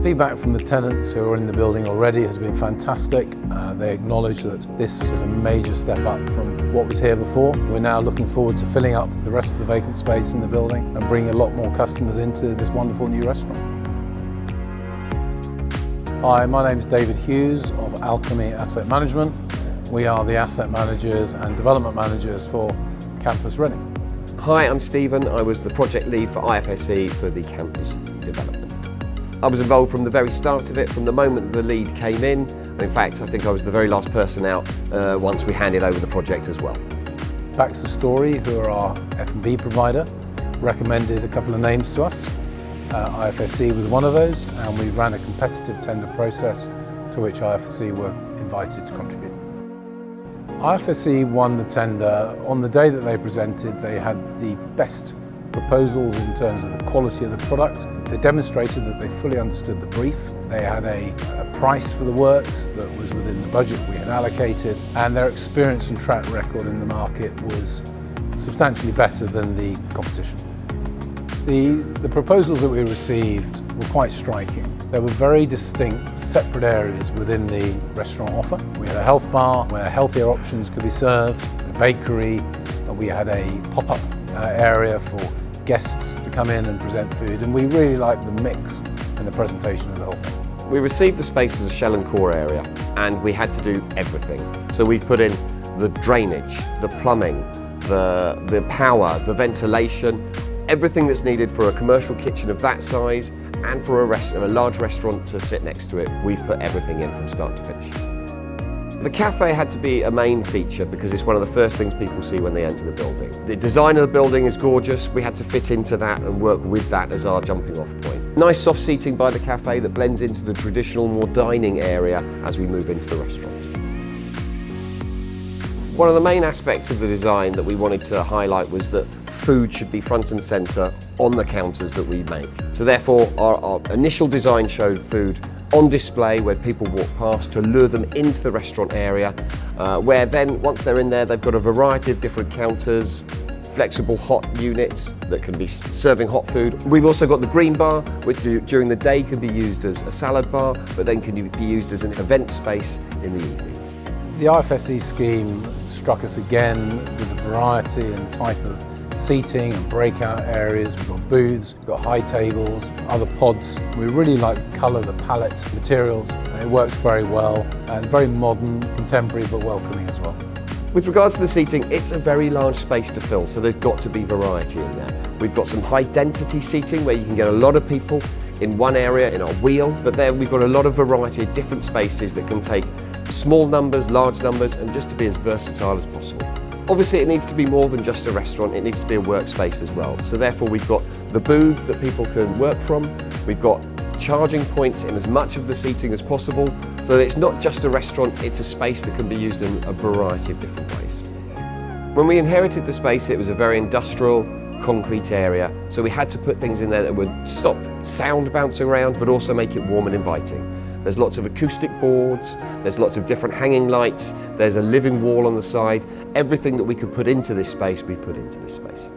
Feedback from the tenants who are in the building already has been fantastic. They acknowledge that this is a major step up from what was here before. We're now looking forward to filling up the rest of the vacant space in the building and bringing a lot more customers into this wonderful new restaurant. Hi, my name is David Hughes of Alchemy Asset Management. We are the asset managers and development managers for Campus Reading. Hi, I'm Stephen. I was the project lead for IFSE for the campus development. I was involved from the very start of it, from the moment the lead came in. And in fact, I think I was the very last person out once we handed over the project as well. BaxterStorey, who are our F&B provider, recommended a couple of names to us. IFSE was one of those, and we ran a competitive tender process to which IFSE were invited to contribute. IFSE won the tender. On the day that they presented, they had the best proposals in terms of the quality of the product. They demonstrated that they fully understood the brief. They had a price for the works that was within the budget we had allocated, and their experience and track record in the market was substantially better than the competition. The proposals that we received were quite striking. There were very distinct, separate areas within the restaurant offer. We had a health bar where healthier options could be served, a bakery, and we had a pop-up area for guests to come in and present food, and we really liked the mix and the presentation of the whole thing. We received the space as a shell and core area, and we had to do everything. So we've put in the drainage, the plumbing, the power, the ventilation, everything that's needed for a commercial kitchen of that size and for a large restaurant to sit next to it. We've put everything in from start to finish. The cafe had to be a main feature because it's one of the first things people see when they enter the building. The design of the building is gorgeous. We had to fit into that and work with that as our jumping off point. Nice soft seating by the cafe that blends into the traditional, more dining area as we move into the restaurant. One of the main aspects of the design that we wanted to highlight was that food should be front and centre on the counters that we make. So therefore our initial design showed food on display where people walk past to lure them into the restaurant area, where then once they're in there they've got a variety of different counters, flexible hot units that can be serving hot food. We've also got the green bar, which during the day can be used as a salad bar, but then can be used as an event space in the evenings. The IFSE scheme struck us again with a variety and type of seating and breakout areas. We've got booths, we've got high tables, other pods. We really like the colour, the palette, materials. It works very well and very modern, contemporary but welcoming as well. With regards to the seating, it's a very large space to fill, so there's got to be variety in there. We've got some high density seating where you can get a lot of people in one area in our wheel, but then we've got a lot of variety of different spaces that can take small numbers, large numbers, and just to be as versatile as possible. Obviously it needs to be more than just a restaurant, it needs to be a workspace as well. So therefore we've got the booth that people can work from, we've got charging points in as much of the seating as possible, so that it's not just a restaurant, it's a space that can be used in a variety of different ways. When we inherited the space, it was a very industrial, concrete area, so we had to put things in there that would stop sound bouncing around, but also make it warm and inviting. There's lots of acoustic boards, there's lots of different hanging lights, there's a living wall on the side. Everything that we could put into this space, we put into this space.